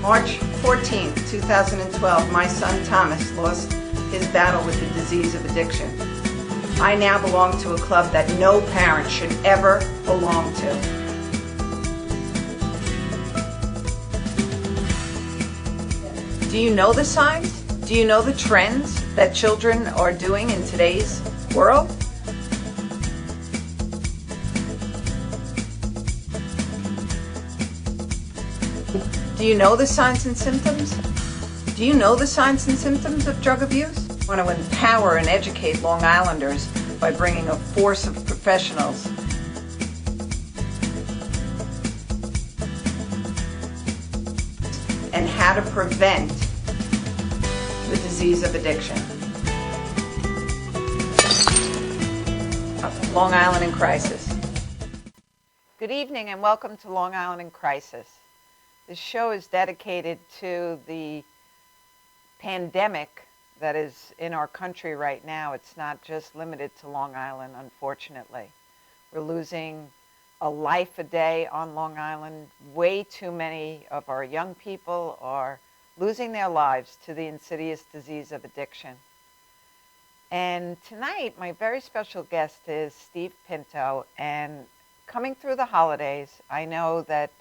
March 14th, 2012, my son Thomas lost his battle with the disease of addiction. I now belong to a club that no parent should ever belong to. Do you know the signs? Do you know the trends that children are doing in today's world? Do you know the signs and symptoms? Do you know the signs and symptoms of drug abuse? I want to empower and educate Long Islanders by bringing a force of professionals and how to prevent the disease of addiction. Long Island in Crisis. Good evening and welcome to Long Island in Crisis. This show is dedicated to the pandemic that is in our country right now. It's not just limited to Long Island, unfortunately. We're losing a life a day on Long Island. Way too many of our young people are losing their lives to the insidious disease of addiction. And tonight, my very special guest is Steve Pinto. And coming through the holidays, I know that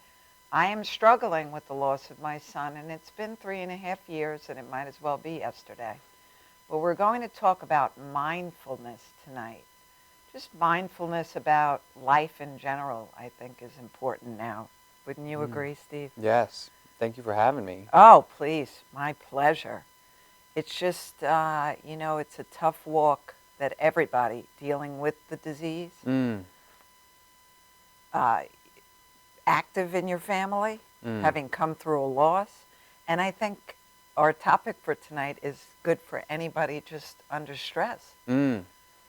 I am struggling with the loss of my son, and it's been 3.5 years, and it might as well be yesterday. But we're going to talk about mindfulness tonight. Just mindfulness about life in general, I think, is important now. Wouldn't you agree, Steve? Yes. Thank you for having me. Oh, please. My pleasure. It's just, it's a tough walk that everybody dealing with the disease, active in your family, having come through a loss. And I think our topic for tonight is good for anybody just under stress. And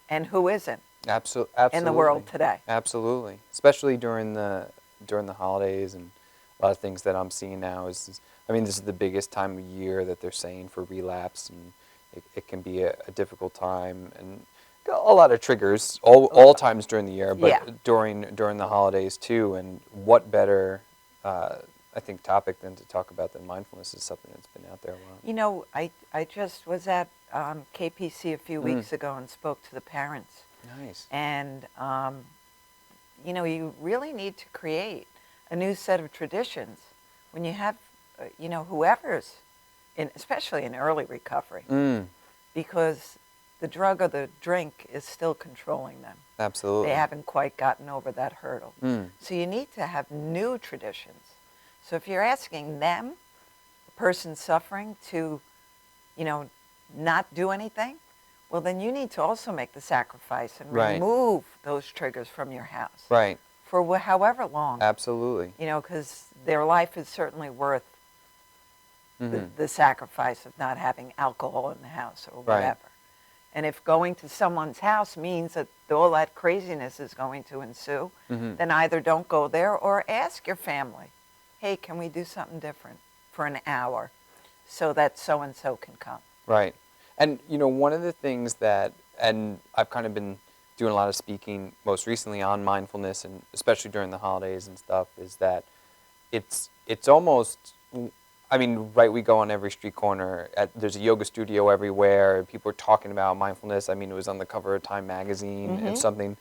who isn't? Absolutely. In the world today. Absolutely. Especially during the holidays, and a lot of things that I'm seeing now is this is the biggest time of year that they're saying for relapse, and it can be a difficult time, and a lot of triggers all times during the year, but during the holidays too. And what better, I think, topic than to talk about than mindfulness is something that's been out there a lot. You know, I just was at KPC a few weeks ago and spoke to the parents. Nice. And, you really need to create a new set of traditions when you have, whoever's, especially in early recovery, because the drug or the drink is still controlling them. Absolutely. They haven't quite gotten over that hurdle. So you need to have new traditions. So if you're asking them, the person suffering, to, not do anything, well, then you need to also make the sacrifice and remove those triggers from your house. Right. For however long. Absolutely. Because their life is certainly worth the sacrifice of not having alcohol in the house or whatever. Right. And if going to someone's house means that all that craziness is going to ensue, then either don't go there or ask your family, hey, can we do something different for an hour so that so-and-so can come? Right. And, one of the things that, and I've kind of been doing a lot of speaking most recently on mindfulness, and especially during the holidays and stuff, is that it's almost, we go on every street corner, there's a yoga studio everywhere, people are talking about mindfulness. It was on the cover of Time magazine and something,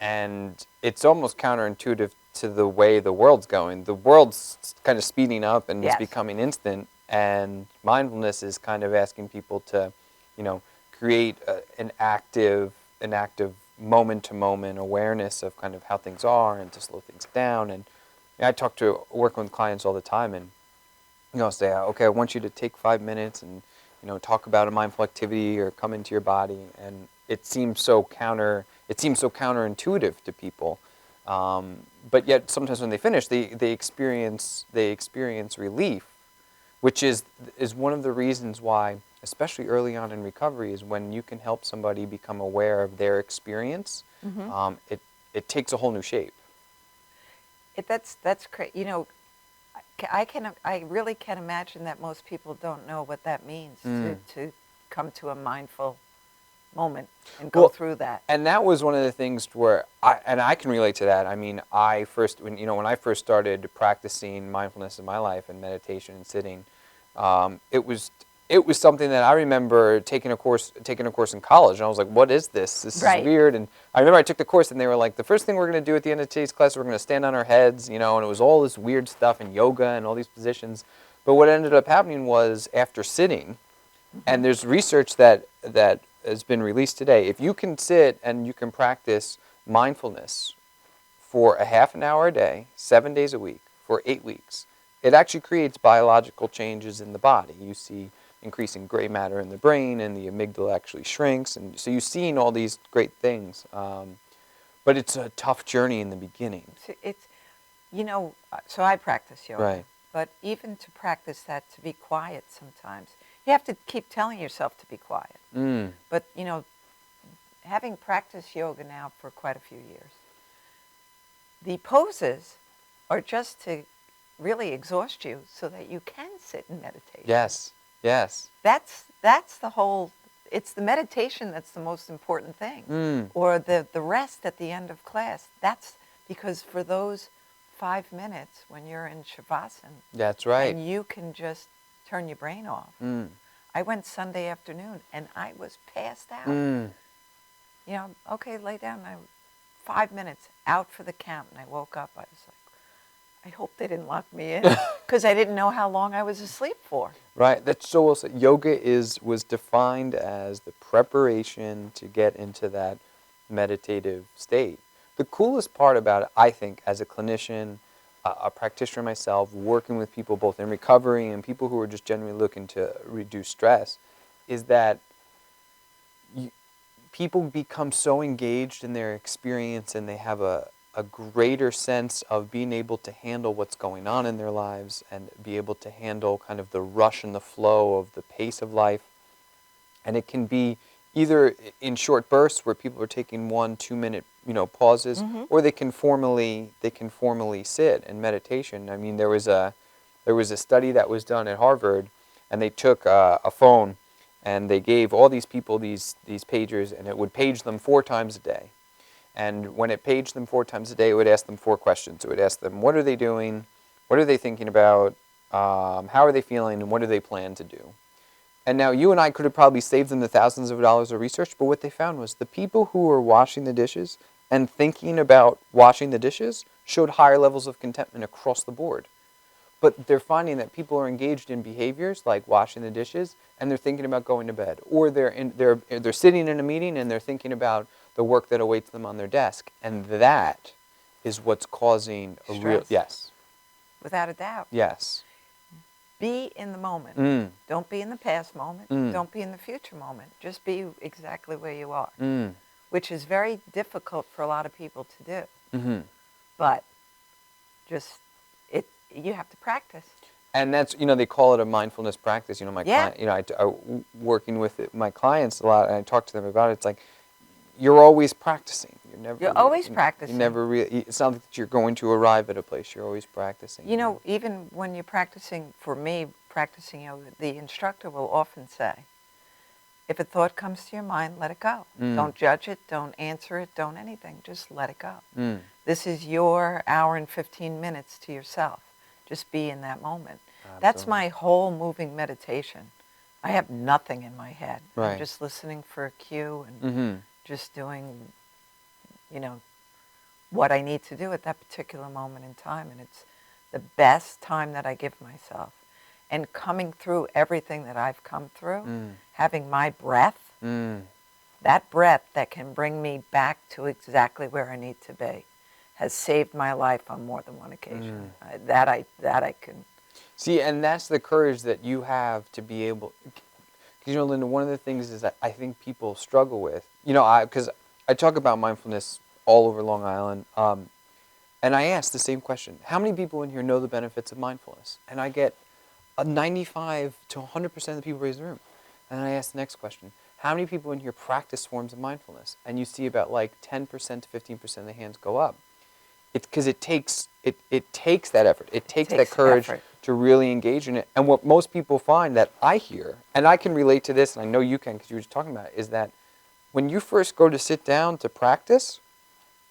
and it's almost counterintuitive to the way the world's going. The world's kind of speeding up and it's becoming instant, and mindfulness is kind of asking people to, create an active moment-to-moment awareness of kind of how things are and to slow things down. And I work with clients all the time, and say, okay, I want you to take 5 minutes and talk about a mindful activity or come into your body. And it seems so counterintuitive to people, but yet sometimes when they finish, they experience relief, which is one of the reasons why, especially early on in recovery, is when you can help somebody become aware of their experience. It takes a whole new shape. That's great. I really can imagine that most people don't know what that means to come to a mindful moment and go through that. And that was one of the things where I can relate to that. I mean, when I first started practicing mindfulness in my life and meditation and sitting, it was something that I remember taking a course in college, and I was like, what is this? This is weird. And I remember I took the course, and they were like, the first thing we're going to do at the end of today's class, we're going to stand on our heads, and it was all this weird stuff and yoga and all these positions. But what ended up happening was, after sitting, and there's research that has been released today, if you can sit and you can practice mindfulness for a half an hour a day, 7 days a week, for 8 weeks, it actually creates biological changes in the body. You see increasing gray matter in the brain, and the amygdala actually shrinks, and so you're seeing all these great things. But it's a tough journey in the beginning. So I practice yoga. Right. But even to practice that, to be quiet sometimes, you have to keep telling yourself to be quiet. But, having practiced yoga now for quite a few years, the poses are just to really exhaust you so that you can sit and meditate. Yes. That's the whole, it's the meditation that's the most important thing. Or the rest at the end of class. That's because for those 5 minutes when you're in Shavasana. That's right. And you can just turn your brain off. I went Sunday afternoon and I was passed out. Okay, lay down. 5 minutes out for the count, and I woke up. I was like, I hope they didn't lock me in, because I didn't know how long I was asleep for. Right. That's so well said. Yoga was defined as the preparation to get into that meditative state. The coolest part about it, I think, as a clinician, a practitioner myself, working with people both in recovery and people who are just generally looking to reduce stress, is that people become so engaged in their experience, and they have a greater sense of being able to handle what's going on in their lives, and be able to handle kind of the rush and the flow of the pace of life. And it can be either in short bursts where people are taking 1-2 minute pauses, or they can formally sit in meditation. I mean, there was a study that was done at Harvard, and they took a phone, and they gave all these people these pagers, and it would page them 4 times a day. And when it paged them 4 times a day, it would ask them 4 questions. It would ask them, what are they doing? What are they thinking about? How are they feeling? And what do they plan to do? And now you and I could have probably saved them the thousands of dollars of research, but what they found was the people who were washing the dishes and thinking about washing the dishes showed higher levels of contentment across the board. But they're finding that people are engaged in behaviors like washing the dishes, and they're thinking about going to bed, or they're sitting in a meeting and they're thinking about the work that awaits them on their desk, and that is what's causing a real without a doubt. Yes. Be in the moment. Don't be in the past moment. Don't be in the future moment. Just be exactly where you are, which is very difficult for a lot of people to do. But you have to practice. And that's, they call it a mindfulness practice. My client, I working with my clients a lot, and I talk to them about it. It's like, you're always practicing. You're always practicing. You never really. It's not that you're going to arrive at a place. You're always practicing. Even when you're practicing, for me, practicing yoga, the instructor will often say, if a thought comes to your mind, let it go. Don't judge it. Don't answer it. Don't anything. Just let it go. This is your hour and 15 minutes to yourself. Just be in that moment. Absolutely. That's my whole moving meditation. I have nothing in my head. Right. I'm just listening for a cue and just doing, what I need to do at that particular moment in time. And it's the best time that I give myself. And coming through everything that I've come through, having my breath, that breath that can bring me back to exactly where I need to be, has saved my life on more than one occasion. That I can see, and that's the courage that you have to be able. Because Linda, one of the things is that I think people struggle with. Because I talk about mindfulness all over Long Island, and I ask the same question: how many people in here know the benefits of mindfulness? And I get 95 to 100% of the people raise the room. And then I ask the next question: how many people in here practice forms of mindfulness? And you see about 10% to 15% of the hands go up. It's because it takes that effort. It takes that courage to really engage in it. And what most people find that I hear, and I can relate to this, and I know you can because you were just talking about it, is that when you first go to sit down to practice,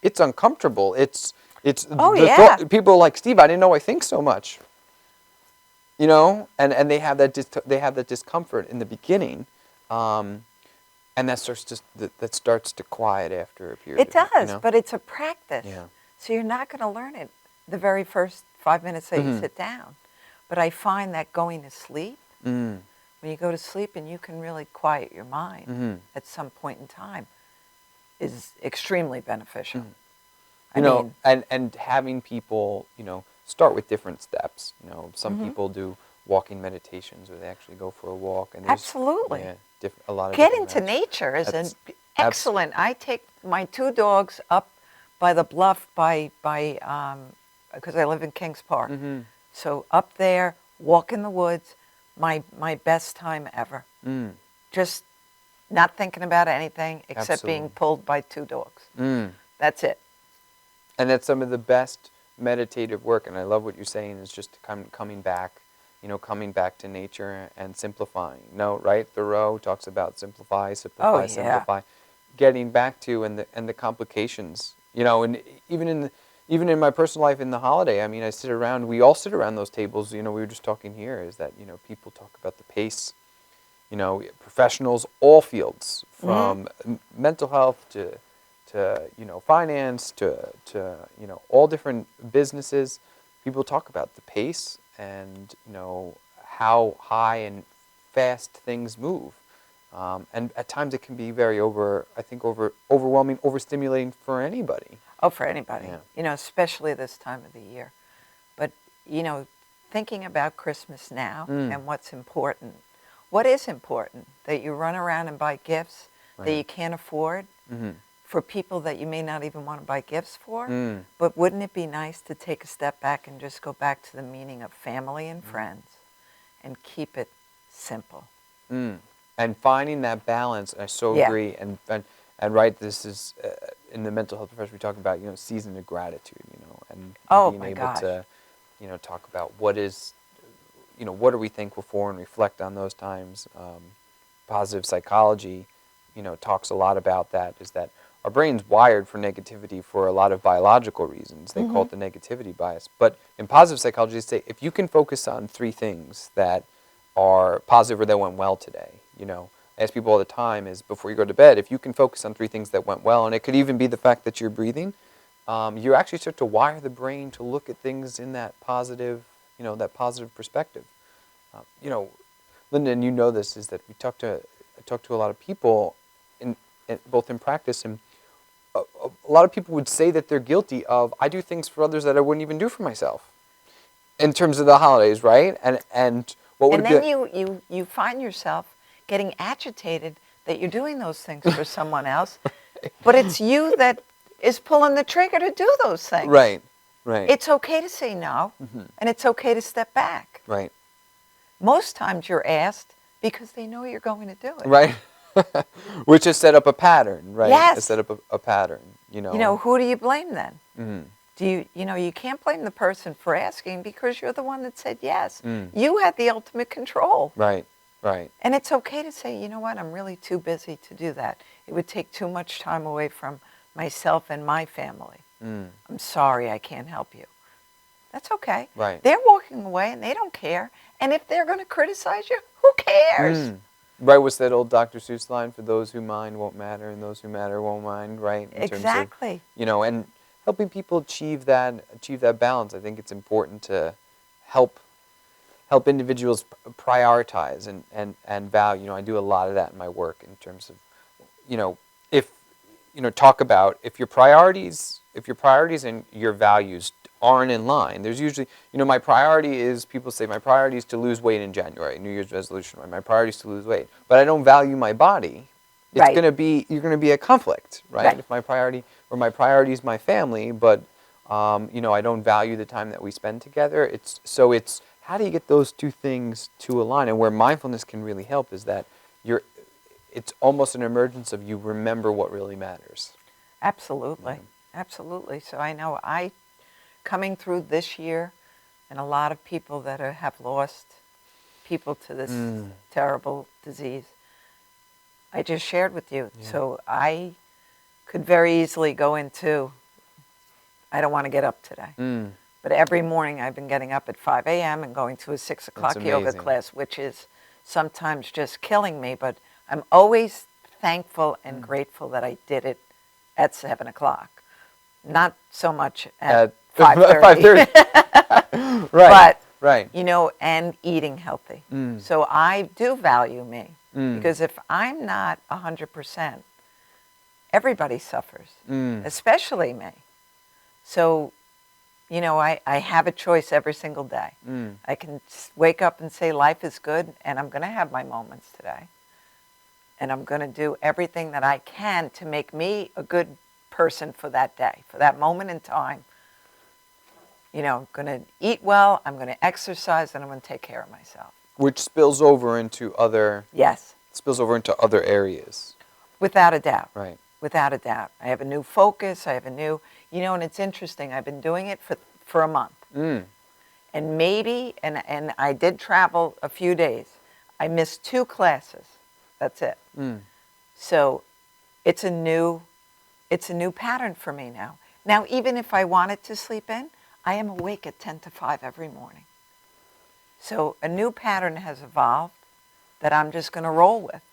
it's uncomfortable. It's Oh, yeah. people are like, Steve, I didn't know I think so much. You know, and they have that discomfort in the beginning, and that starts to quiet after a period. It does, you know? but it's a practice. Yeah. So you're not going to learn it the very first 5 minutes that you sit down. But I find that going to sleep, when you go to sleep and you can really quiet your mind at some point in time, is extremely beneficial. You know, and having people, start with different steps. Some people do walking meditations where they actually go for a walk. And Absolutely. Yeah, a lot of Get different into routes. nature is excellent. I take my 2 dogs up by the bluff because I live in Kings Park. So up there, walk in the woods, my best time ever. Just not thinking about anything except being pulled by 2 dogs. That's it. And that's some of the best meditative work. And I love what you're saying is just coming back, coming back to nature and simplifying. No, right? Thoreau talks about simplify, simplify. Getting back to and the complications. And even in my personal life in the holiday, I mean, we all sit around those tables. We were just talking here is that, people talk about the pace. Professionals, all fields, from mental health to finance to all different businesses. People talk about the pace and how high and fast things move, and at times it can be very overwhelming, overstimulating for anybody. Oh, for anybody. Yeah. Especially this time of the year. But thinking about Christmas now and what's important. What is important? That you run around and buy gifts that you can't afford for people that you may not even want to buy gifts for? But wouldn't it be nice to take a step back and just go back to the meaning of family and friends and keep it simple? And finding that balance, I so agree. And right, this is in the mental health profession we talk about, season of gratitude, and being able to, talk about what is, what are we thankful for and reflect on those times. Positive psychology, talks a lot about that, is that our brain's wired for negativity for a lot of biological reasons. They call it the negativity bias. But in positive psychology, they say if you can focus on 3 things that are positive or that went well today, I ask people all the time is before you go to bed, if you can focus on 3 things that went well, and it could even be the fact that you're breathing, you actually start to wire the brain to look at things in that positive, that positive perspective. Linda, and you know this, is that I talk to a lot of people, both in practice, and a lot of people would say that they're guilty of, I do things for others that I wouldn't even do for myself, in terms of the holidays, right? And what would then you find yourself getting agitated that you're doing those things for someone else, but it's you that is pulling the trigger to do those things. Right. It's okay to say no, and it's okay to step back. Right. Most times you're asked because they know you're going to do it. Right. Which has set up a pattern, right? Yes. Has set up a pattern, who do you blame then? Do you can't blame the person for asking because you're the one that said yes. You had the ultimate control. Right. And it's okay to say, you know what, I'm really too busy to do that. It would take too much time away from myself and my family. I'm sorry, I can't help you. That's okay. Right. They're walking away and they don't care. And if they're going to criticize you, who cares? Right, what's that old Dr. Seuss line? For those who mind won't matter, and those who matter won't mind, right? Exactly. Terms of, and helping people achieve that balance. I think it's important to help individuals prioritize and value. I do a lot of that in my work in terms of, talk about if your priorities and your values aren't in line. There's usually, my priority is, people say my priority is to lose weight in January, New Year's resolution. My priority is to lose weight, but I don't value my body. You're going to be a conflict, right? If my priority is my family, but I don't value the time that we spend together. It's how do you get those 2 things to align? And where mindfulness can really help is that it's almost an emergence of you remember what really matters. Absolutely. Absolutely. So I know coming through this year, and a lot of people that have lost people to this terrible disease, I just shared with you. Yeah. So I could very easily go into, I don't want to get up today. But every morning I've been getting up at 5 a.m. and going to a 6 o'clock yoga amazing. class, which is sometimes just killing me. But I'm always thankful and grateful that I did it at 7 o'clock. Not so much at 5:30. 5:30. Right. But, right. you know, and eating healthy. So I do value me. Because if I'm not 100%, everybody suffers, especially me. So, you know, I have a choice every single day. I can wake up and say life is good, and I'm going to have my moments today. And I'm going to do everything that I can to make me a good person for that day, for that moment in time. You know, I'm going to eat well, I'm going to exercise, and I'm going to take care of myself. Which spills over into other... Yes. Spills over into other areas. Without a doubt. Right. Without a doubt. I have a new focus. I have a new, you know, and it's interesting. I've been doing it for a month. And maybe, and I did travel a few days. I missed 2 classes. That's it. So it's a new pattern for me now. Now, even if I wanted to sleep in, I am awake at 10 to 5 every morning. So a new pattern has evolved that I'm just going to roll with.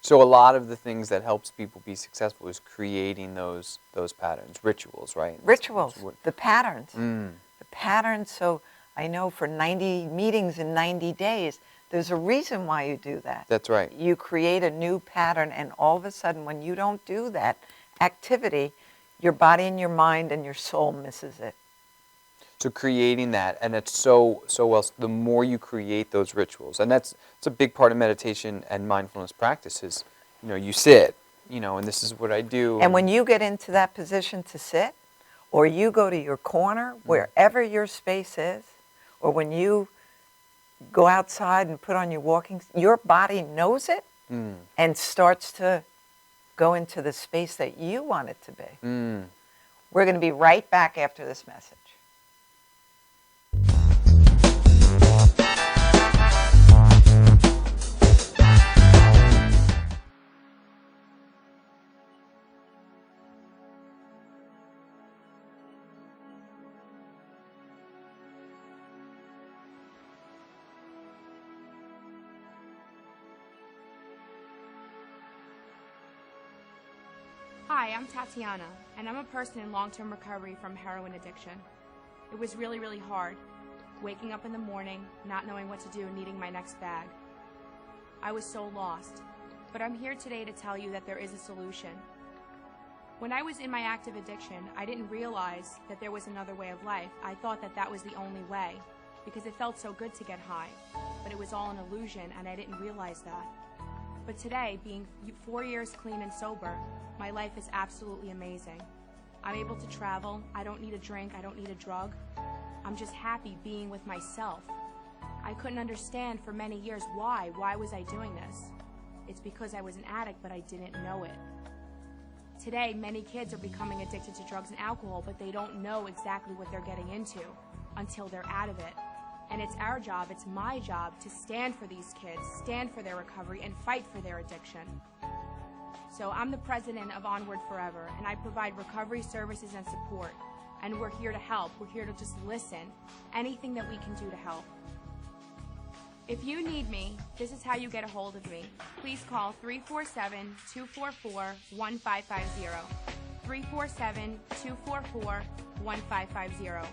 So a lot of the things that helps people be successful is creating those patterns, rituals, right? Rituals, the patterns. The patterns, so I know for 90 meetings in 90 days, there's a reason why you do that. That's right. You create a new pattern, and all of a sudden, when you don't do that activity, your body and your mind and your soul misses it. So creating that, and it's so well, the more you create those rituals, and it's a big part of meditation and mindfulness practices. You know, you sit, you know, and this is what I do. And when you get into that position to sit, or you go to your corner, wherever your space is, or when you go outside and put on your walking, your body knows it and starts to go into the space that you want it to be. We're going to be right back after this message. Hi, I'm Tatiana, and I'm a person in long-term recovery from heroin addiction. It was really, really hard, waking up in the morning, not knowing what to do, needing my next bag. I was so lost, but I'm here today to tell you that there is a solution. When I was in my active addiction, I didn't realize that there was another way of life. I thought that that was the only way, because it felt so good to get high, but it was all an illusion, and I didn't realize that. But today, being 4 years clean and sober, my life is absolutely amazing. I'm able to travel, I don't need a drink, I don't need a drug. I'm just happy being with myself. I couldn't understand for many years why was I doing this? It's because I was an addict, but I didn't know it. Today, many kids are becoming addicted to drugs and alcohol, but they don't know exactly what they're getting into until they're out of it. And it's our job, it's my job, to stand for these kids, stand for their recovery, and fight for their addiction. So I'm the president of Onward Forever, and I provide recovery services and support. And we're here to help. We're here to just listen. Anything that we can do to help. If you need me, this is how you get a hold of me. Please call 347-244-1550. 347-244-1550.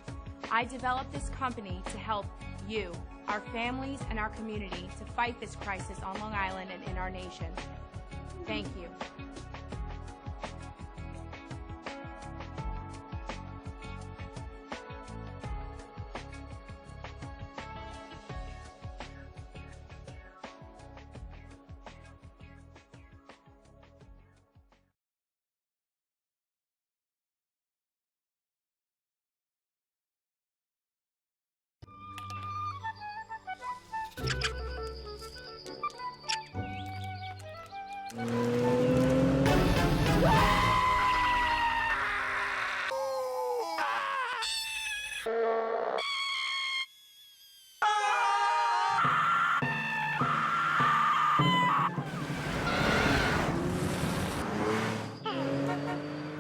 I developed this company to help you, our families, and our community to fight this crisis on Long Island and in our nation. Thank you.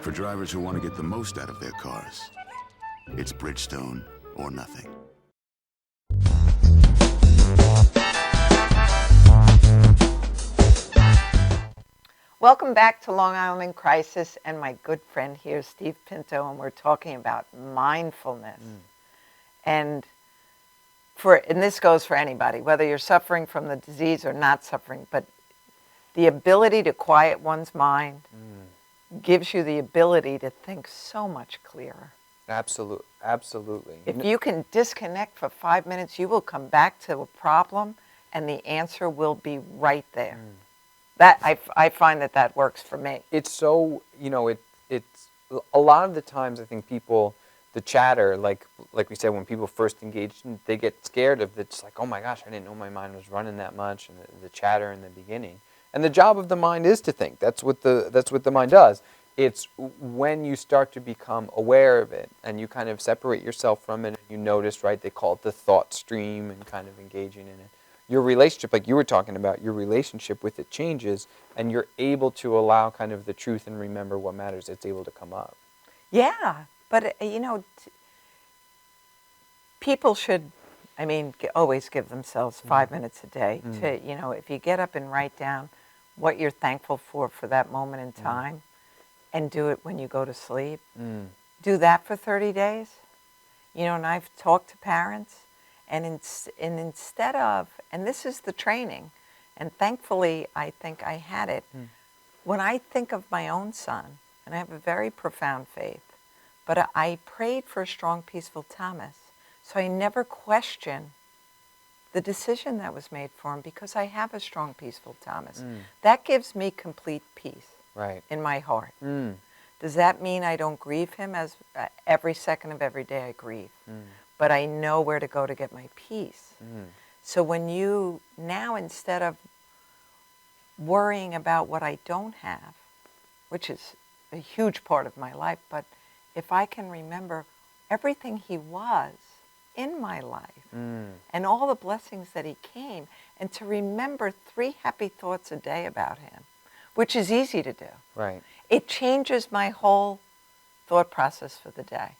For drivers who want to get the most out of their cars, it's Bridgestone or nothing. Welcome back to Long Island in Crisis, and my good friend here, Steve Pinto, and we're talking about mindfulness. And this goes for anybody, whether you're suffering from the disease or not suffering, but the ability to quiet one's mind gives you the ability to think so much clearer. Absolutely. If you can disconnect for 5 minutes, you will come back to a problem, and the answer will be right there. That I find that works for me. It's so, it's a lot of the times I think people, the chatter, like we said, when people first engage, they get scared of it. It's like, oh my gosh, I didn't know my mind was running that much, and the chatter in the beginning. And the job of the mind is to think. That's what the mind does. It's when you start to become aware of it and you kind of separate yourself from it, and you notice, right, they call it the thought stream, and kind of engaging in it. Your relationship, like you were talking about, your relationship with it changes, and you're able to allow kind of the truth and remember what matters. It's able to come up. Yeah, but people should, always give themselves 5 minutes a day to, if you get up and write down what you're thankful for that moment in time, and do it when you go to sleep. Do that for 30 days. And I've talked to parents. And instead of, and this is the training, and thankfully I think I had it, when I think of my own son, and I have a very profound faith, but I prayed for a strong, peaceful Thomas, so I never question the decision that was made for him, because I have a strong, peaceful Thomas. That gives me complete peace in my heart. Does that mean I don't grieve him? As every second of every day I grieve. But I know where to go to get my peace. So when you, now instead of worrying about what I don't have, which is a huge part of my life, but if I can remember everything he was in my life and all the blessings that he came, and to remember 3 happy thoughts a day about him, which is easy to do. Right. It changes my whole thought process for the day.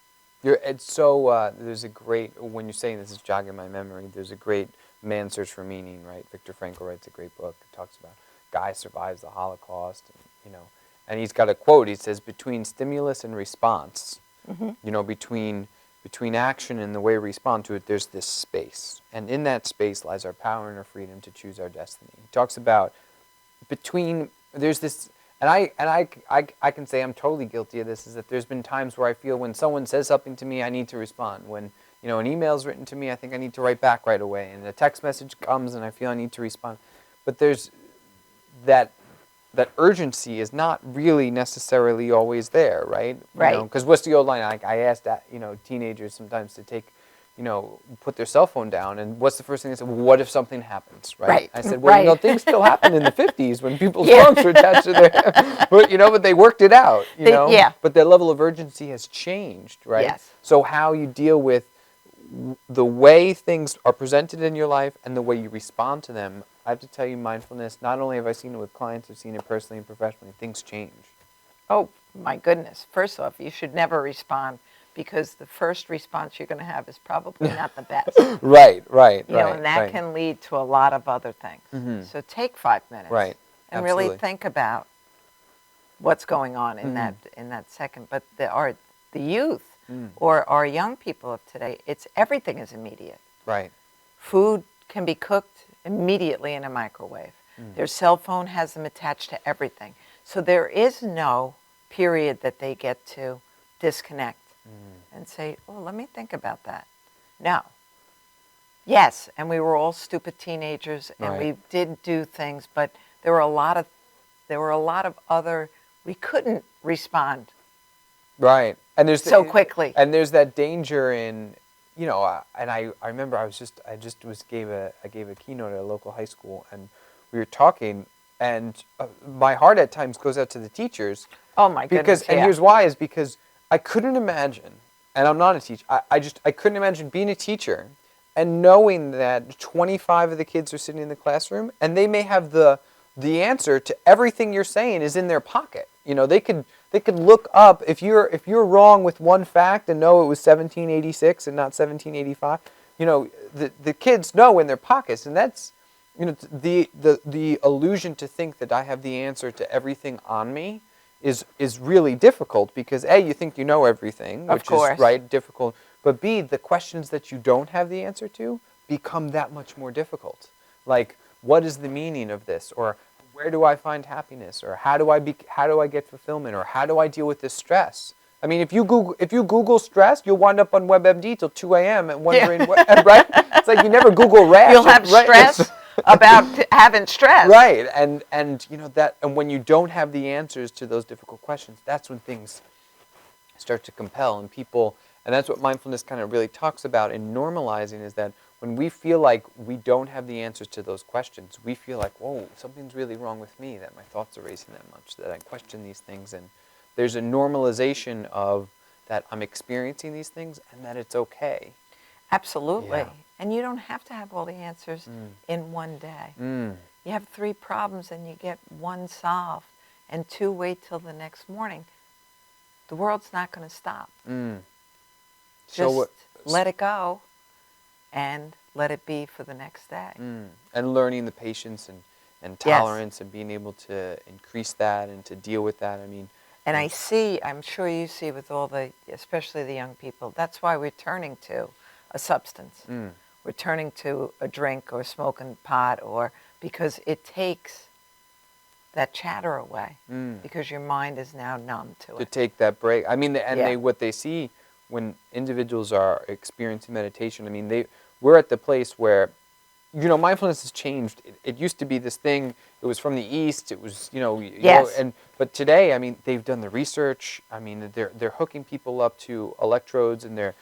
It's so, there's a great, when you're saying this is jogging my memory, there's a great Man's Search for Meaning, right? Viktor Frankl writes a great book that talks about guy survives the Holocaust, and he's got a quote. He says, between stimulus and response, between action and the way we respond to it, there's this space. And in that space lies our power and our freedom to choose our destiny. He talks about there's this, and I can say I'm totally guilty of this, is that there's been times where I feel when someone says something to me, I need to respond. When, an email's written to me, I think I need to write back right away. And a text message comes and I feel I need to respond. But there's that urgency is not really necessarily always there, right? Right. Because what's the old line? I asked that, teenagers sometimes to take, put their cell phone down, and what's the first thing they say? Well, what if something happens, right? I said, well, things still happened in the 50s when people's phones were attached to their, but they worked it out, Yeah. But their level of urgency has changed, right? Yes. So how you deal with the way things are presented in your life and the way you respond to them, I have to tell you, mindfulness, not only have I seen it with clients, I've seen it personally and professionally, things change. Oh, my goodness. First off, you should never respond, because the first response you're going to have is probably not the best. Right. And that can lead to a lot of other things. So take 5 minutes. Right. And Absolutely. really think about what's going on in that second. But the youth or our young people of today, everything is immediate. Right. Food can be cooked immediately in a microwave. Their cell phone has them attached to everything. So there is no period that they get to disconnect and say, oh, let me think about that. No. Yes, and we were all stupid teenagers, and we did do things, but there were a lot of other, we couldn't respond. Right. And there's so quickly. And there's that danger in, and I remember I gave a keynote at a local high school, and we were talking, and my heart at times goes out to the teachers. Oh my goodness. And here's why, is because I couldn't imagine, and I'm not a teacher, I couldn't imagine being a teacher and knowing that 25 of the kids are sitting in the classroom and they may have the answer to everything you're saying is in their pocket. You know, they could look up if you're wrong with one fact and know it was 1786 and not 1785. You know, the kids know in their pockets, and that's, you know, the illusion to think that I have the answer to everything on me is really difficult, because A, you think you know everything, which is right, difficult, but B, the questions that you don't have the answer to become that much more difficult. Like, what is the meaning of this? Or where do I find happiness? Or how do I get fulfillment? Or how do I deal with this stress? I mean, if you Google stress, you'll wind up on WebMD till 2 a.m. and wondering what, right? It's like you never Google rash. You'll have stress about having stress. Right, and you know that, and when you don't have the answers to those difficult questions, that's when things start to compel, and people, and that's what mindfulness kind of really talks about in normalizing, is that when we feel like we don't have the answers to those questions, we feel like, whoa, something's really wrong with me, that my thoughts are racing that much, that I question these things, and there's a normalization of that I'm experiencing these things and that it's okay. Absolutely. Yeah. And you don't have to have all the answers in one day. You have 3 problems and you get 1 solved, and 2 wait till the next morning. The world's not going to stop. Just let it go and let it be for the next day. And learning the patience and tolerance, and being able to increase that and to deal with that. I mean, and I'm sure you see with all especially the young people, that's why we're turning to a substance. We're turning to a drink or smoking pot, or because it takes that chatter away, because your mind is now numb to it. To take that break. I mean, what they see when individuals are experiencing meditation, I mean, we're at the place where, you know, mindfulness has changed. It used to be this thing. It was from the East. It was, you know, but today, I mean, they've done the research. I mean, they're hooking people up to electrodes, and they're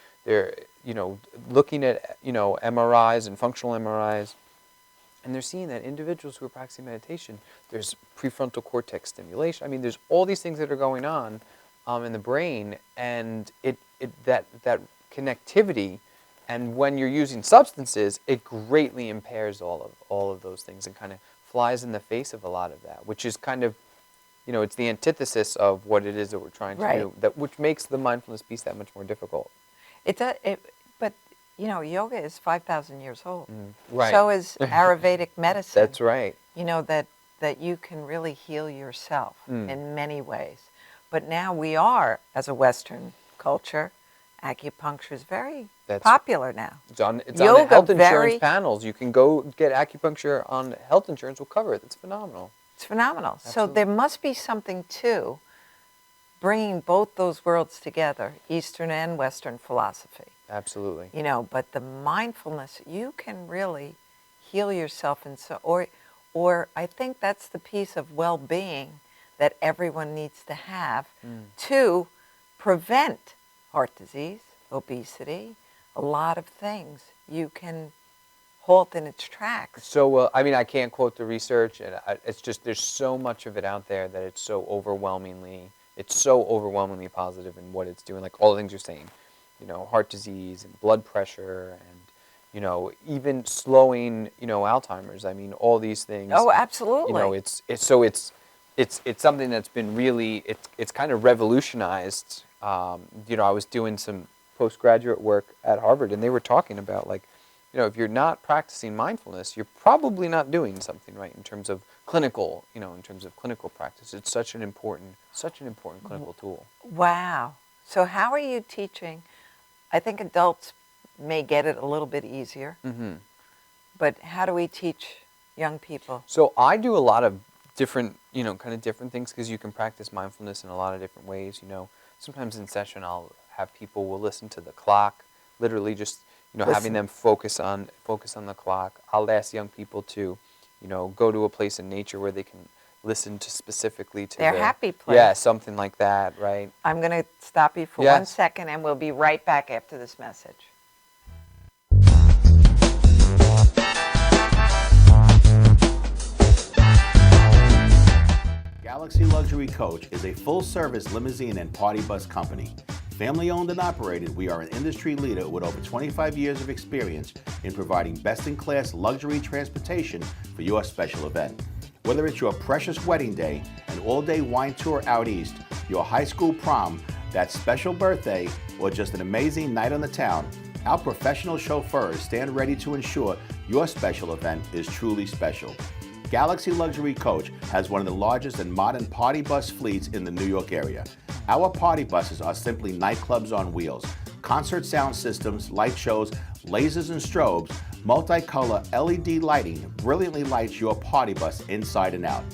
you know, looking at, you know, MRIs and functional MRIs, and they're seeing that individuals who are practicing meditation, there's prefrontal cortex stimulation. I mean, there's all these things that are going on in the brain, and that connectivity. And when you're using substances, it greatly impairs all of those things, and kind of flies in the face of a lot of that, which is kind of, you know, it's the antithesis of what it is that we're trying to do, which makes the mindfulness piece that much more difficult. But, you know, yoga is 5,000 years old. Right. So is Ayurvedic medicine. That's right. You know, that you can really heal yourself in many ways. But now we are, as a Western culture, acupuncture is very popular now. It's on the health insurance panels. You can go get acupuncture on health insurance. Will cover it. It's phenomenal. It's phenomenal. Absolutely. So there must be something to bringing both those worlds together, Eastern and Western philosophy. Absolutely. You know, but the mindfulness, you can really heal yourself, and or I think that's the piece of well-being that everyone needs to have to prevent heart disease, obesity, a lot of things you can halt in its tracks. So, I mean, I can't quote the research, and it's just, there's so much of it out there that it's so overwhelmingly positive in what it's doing, like all the things you're saying, you know, heart disease and blood pressure, and, you know, even slowing, you know, Alzheimer's. I mean, all these things. Oh, absolutely. You know, it's something that's been really, it's kind of revolutionized. You know, I was doing some postgraduate work at Harvard, and they were talking about, like, you know, if you're not practicing mindfulness, you're probably not doing something right in terms of clinical, you know, in terms of clinical practice. It's such an important clinical tool. Wow. So how are you teaching? I think adults may get it a little bit easier, but how do we teach young people? So I do a lot of different, you know, kind of different things, because you can practice mindfulness in a lot of different ways. You know, sometimes in session I'll have people will listen to the clock, literally just, you know, having them focus on the clock. I'll ask young people to, you know, go to a place in nature where they can listen to specifically to their happy place. Yeah, something like that, right? I'm going to stop you for 1 second, and we'll be right back after this message. Galaxy Luxury Coach is a full-service limousine and party bus company. Family-owned and operated, we are an industry leader with over 25 years of experience in providing best-in-class luxury transportation for your special event. Whether it's your precious wedding day, an all-day wine tour out east, your high school prom, that special birthday, or just an amazing night on the town, our professional chauffeurs stand ready to ensure your special event is truly special. Galaxy Luxury Coach has one of the largest and modern party bus fleets in the New York area. Our party buses are simply nightclubs on wheels. Concert sound systems, light shows, lasers and strobes, multicolor LED lighting brilliantly lights your party bus inside and out.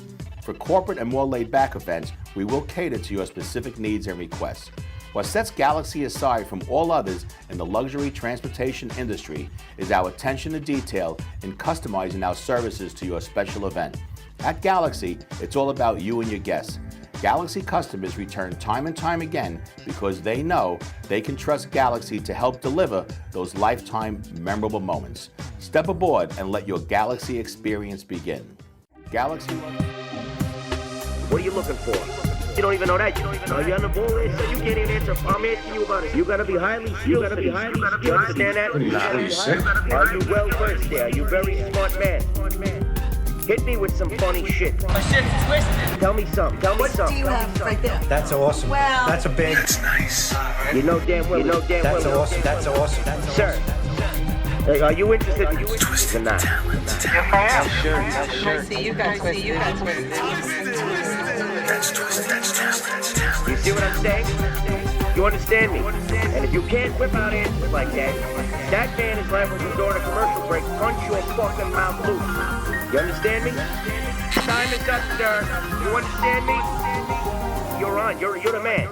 For corporate and more laid-back events, we will cater to your specific needs and requests. What sets Galaxy aside from all others in the luxury transportation industry is our attention to detail in customizing our services to your special event. At Galaxy, it's all about you and your guests. Galaxy customers return time and time again because they know they can trust Galaxy to help deliver those lifetime memorable moments. Step aboard and let your Galaxy experience begin. Galaxy. What are you looking for? You don't even know that. You on the ball list, so you can't even answer. I'm asking you about it. You gotta be highly skilled. You gotta be highly skilled. You understand that? Are you well versed there? Are you very smart man? Hit me with some funny shit. My shit's twisted. Tell me something. What do you have right there? That's awesome. Well, that's a big. That's nice. You know damn well. That's awesome. That's awesome. That's Sir, are you interested in twisted or not? Yes, I am. I see you guys. That's twisted. That's talent. You see what I'm saying? You understand me? And if you can't whip out answers like that, that man is liable to door to commercial break, punch your fucking mouth loose. You understand me? Time is up, sir. You understand me? You're on. You're the man.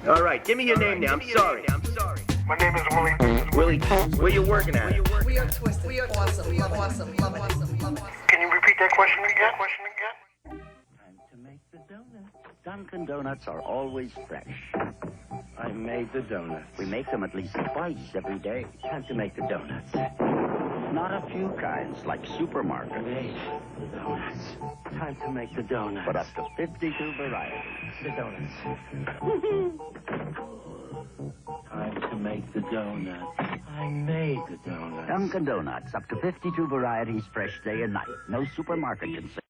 All right, give me your name now. I'm sorry. My name is Willie. Willie, where you working at? we are twisted. We are awesome. Love awesome. Can you repeat that question again? Time to make the donuts. Dunkin' Donuts are always fresh. I made the donuts. We make them at least twice every day. Time to make the donuts. Not a few kinds, like supermarket. Made the donuts. Time to make the donuts. But up to 52 varieties. The donuts. Time to make the donuts. I made the donuts. Dunkin' Donuts, up to 52 varieties, fresh day and night. No supermarket can say.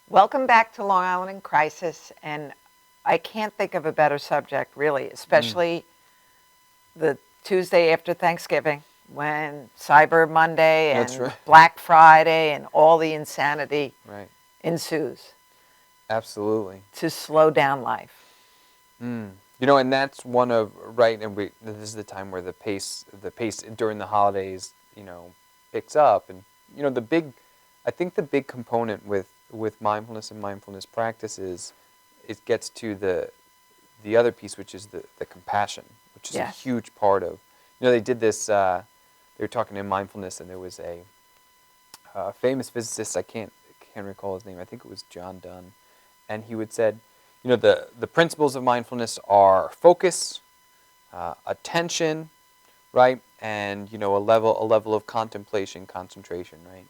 Welcome back to Long Island in Crisis, and I can't think of a better subject, really, especially the Tuesday after Thanksgiving, when Cyber Monday and Black Friday and all the insanity ensues. Absolutely. To slow down life. You know, and that's one of, and this is the time where the pace during the holidays, you know, picks up. And, you know, I think the big component with mindfulness and mindfulness practices, it gets to the other piece, which is the compassion, which is a huge part of, you know, they did this, they were talking in mindfulness, and there was a famous physicist, I can't recall his name, I think it was John Donne, and he would said, you know, the principles of mindfulness are focus, attention, right, and, you know, a level of contemplation, concentration, right.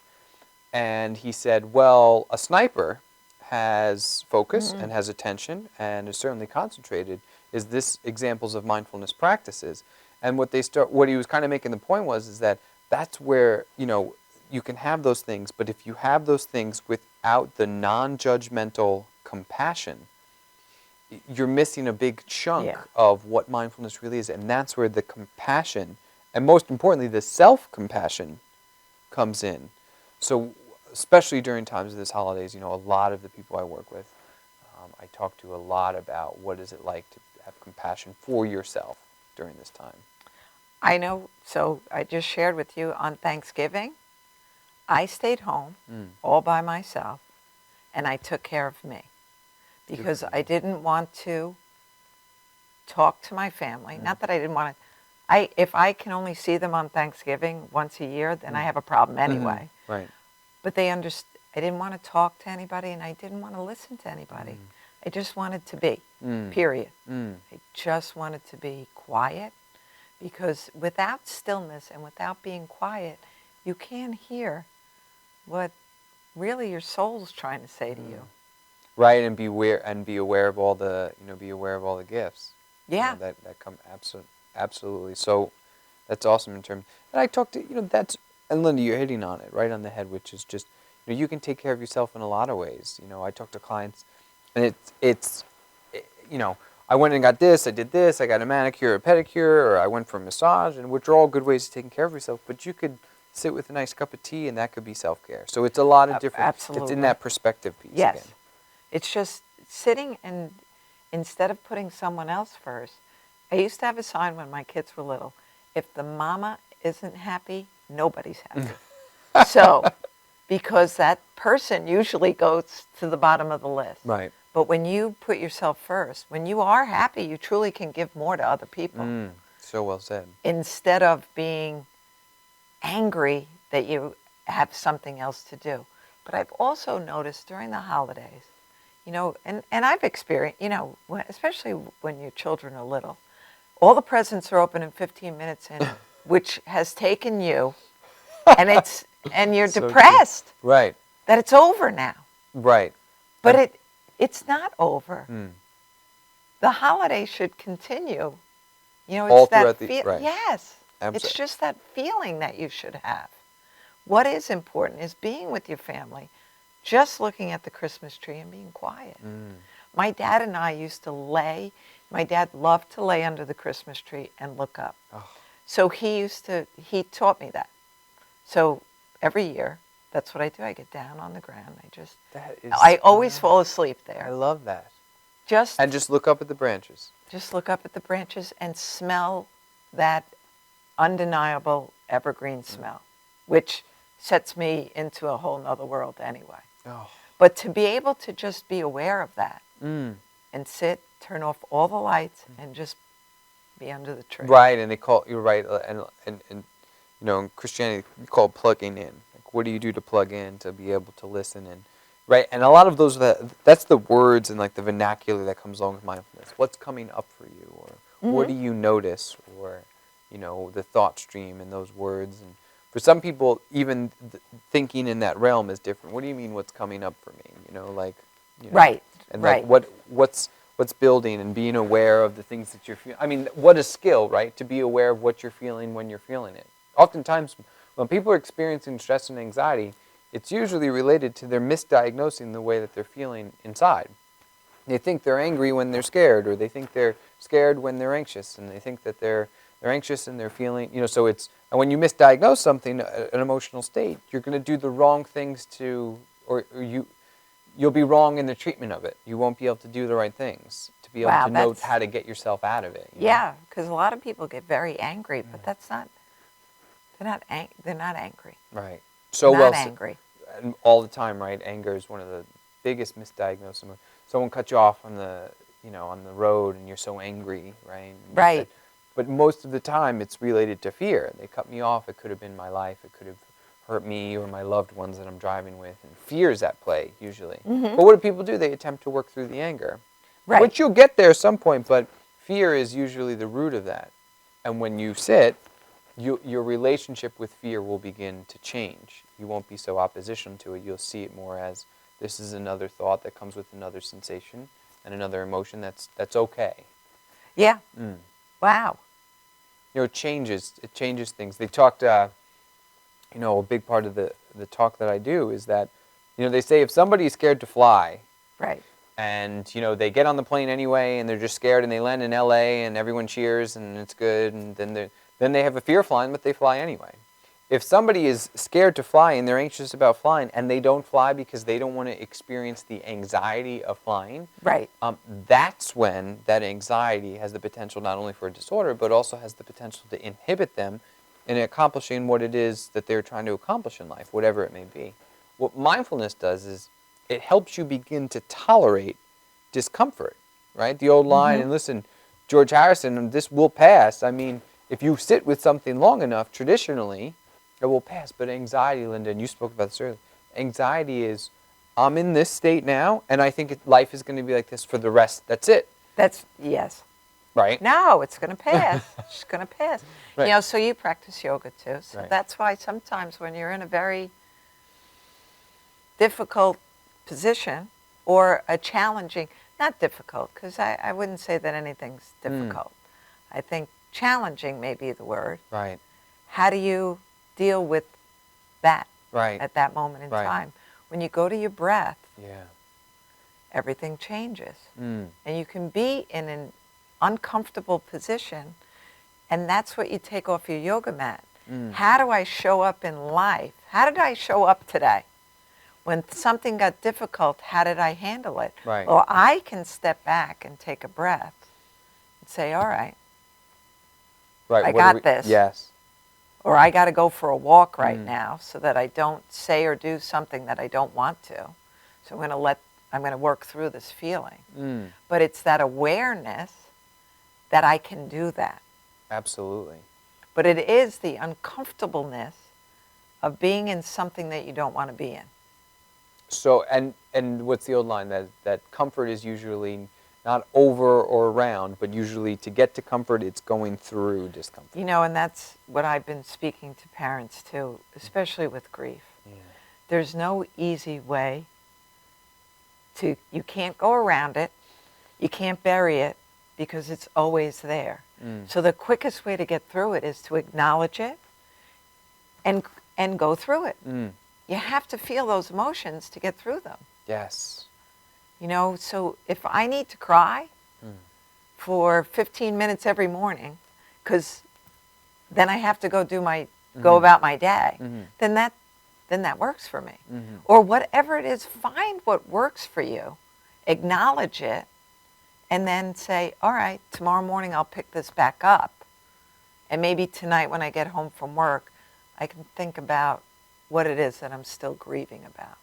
And he said, well, a sniper has focus and has attention and is certainly concentrated. Is this examples of mindfulness practices? And what he was kind of making the point is that that's where, you know, you can have those things, but if you have those things without the non-judgmental compassion, you're missing a big chunk of what mindfulness really is. And that's where the compassion, and most importantly, the self-compassion comes in. So especially during times of this holidays, you know, a lot of the people I work with, I talk to a lot about what is it like to have compassion for yourself during this time. I know, so I just shared with you on Thanksgiving, I stayed home all by myself, and I took care of me because I didn't want to talk to my family. Not that I didn't want to. If I can only see them on Thanksgiving once a year, then I have a problem anyway. Right. But I didn't want to talk to anybody, and I didn't want to listen to anybody. I just wanted to be, period. I just wanted to be quiet, because without stillness and without being quiet, you can't hear what really your soul's trying to say to you. Right, and be aware of all the gifts. Yeah. You know, that come Absolutely. So that's awesome in terms. And I talked to, that's, and Linda, you're hitting on it right on the head, which is just, you can take care of yourself in a lot of ways. I talk to clients, and I went and got this, I did this, I got a manicure, a pedicure, or I went for a massage, and which are all good ways of taking care of yourself. But you could sit with a nice cup of tea, and that could be self-care. So it's a lot of different. Absolutely. It's in that perspective piece Yes. again. It's just sitting and instead of putting someone else first. I used to have a sign when my kids were little. If the mama isn't happy, nobody's happy. So, because that person usually goes to the bottom of the list. Right. But when you put yourself first, when you are happy, you truly can give more to other people. So well said. Instead of being angry that you have something else to do. But I've also noticed during the holidays, and I've experienced, especially when your children are little, all the presents are open in 15 minutes in, which has taken you, and you're So depressed true. Right. that it's over now. Right. But it's not over. Mm. The holiday should continue. It's All that throughout right. Yes. It's just that feeling that you should have. What is important is being with your family, just looking at the Christmas tree and being quiet. My dad and I used to my dad loved to lay under the Christmas tree and look up. Oh. So he taught me that. So every year, that's what I do. I get down on the ground. I always fall asleep there. I love that. And just look up at the branches. Just look up at the branches and smell that undeniable evergreen smell, which sets me into a whole nother world anyway. Oh. But to be able to just be aware of that and sit, turn off all the lights, and just be under the tree. Right, and you're right, and in Christianity, you call it plugging in. Like, what do you do to plug in to be able to listen? And right, and a lot of those, that's the words and like the vernacular that comes along with mindfulness. What's coming up for you, or what do you notice, or the thought stream and those words. And for some people, even thinking in that realm is different. What do you mean? What's coming up for me? Right. And right. like what's building and being aware of the things that you're feeling. I mean, what a skill, right? To be aware of what you're feeling when you're feeling it. Oftentimes, when people are experiencing stress and anxiety, it's usually related to their misdiagnosing the way that they're feeling inside. They think they're angry when they're scared, or they think they're scared when they're anxious, and they think that they're anxious and they're feeling, so it's, and when you misdiagnose something, an emotional state, you're going to do the wrong things or you'll be wrong in the treatment of it. You won't be able to do the right things to be able to know how to get yourself out of it. Yeah, because a lot of people get very angry, but that's not, they're not angry. Right. So not angry. And all the time, right? Anger is one of the biggest misdiagnoses. Someone cut you off on the road and you're so angry, right? Right. But most of the time, it's related to fear. They cut me off. It could have been my life. It could have hurt me or my loved ones that I'm driving with. And fear is at play, usually. But what do people do? They attempt to work through the anger. Right. Which you'll get there at some point, but fear is usually the root of that. And when you sit, your relationship with fear will begin to change. You won't be so oppositional to it. You'll see it more as this is another thought that comes with another sensation and another emotion that's okay. Yeah. Wow. It changes things. They talked, a big part of the talk that I do is that, they say if somebody is scared to fly, right, and, they get on the plane anyway and they're just scared and they land in LA and everyone cheers and it's good, and then they have a fear of flying, but they fly anyway. If somebody is scared to fly and they're anxious about flying and they don't fly because they don't want to experience the anxiety of flying, right, that's when that anxiety has the potential not only for a disorder, but also has the potential to inhibit them in accomplishing what it is that they're trying to accomplish in life, whatever it may be. What mindfulness does is it helps you begin to tolerate discomfort, right? The old line, and listen, George Harrison, this will pass. I mean, if you sit with something long enough, traditionally, it will pass. But anxiety, Linda, and you spoke about this earlier, anxiety is, I'm in this state now, and I think life is going to be like this for the rest. That's it. Yes. Right? No, it's going to pass. It's going to pass. Right. So you practice yoga too. So right. That's why sometimes when you're in a very difficult position or a challenging, not difficult, because I wouldn't say that anything's difficult. I think challenging may be the word. Right. How do you deal with that Right. at that moment in Right. time? When you go to your breath, Yeah. everything changes. Mm. And you can be in an uncomfortable position, and that's what you take off your yoga mat. Mm. How do I show up in life? How did I show up today? When something got difficult, how did I handle it? Right. Well, I can step back and take a breath and say, all right, Right. I What got are we- this. Yes. Or I got to go for a walk right Mm. now so that I don't say or do something that I don't want to. So I'm going to work through this feeling. Mm. But it's that awareness that I can do that. Absolutely. But it is the uncomfortableness of being in something that you don't want to be in. So, and what's the old line? That comfort is usually not over or around, but usually to get to comfort, it's going through discomfort. You know, and that's what I've been speaking to parents too, especially with grief. Yeah. There's no easy way you can't go around it, you can't bury it, because it's always there. Mm. So the quickest way to get through it is to acknowledge it and go through it. Mm. You have to feel those emotions to get through them. Yes. You know, so if I need to cry for 15 minutes every morning, because then I have to go go about my day, then that works for me. Mm-hmm. Or whatever it is, find what works for you, acknowledge it, and then say, all right, tomorrow morning I'll pick this back up. And maybe tonight when I get home from work, I can think about what it is that I'm still grieving about.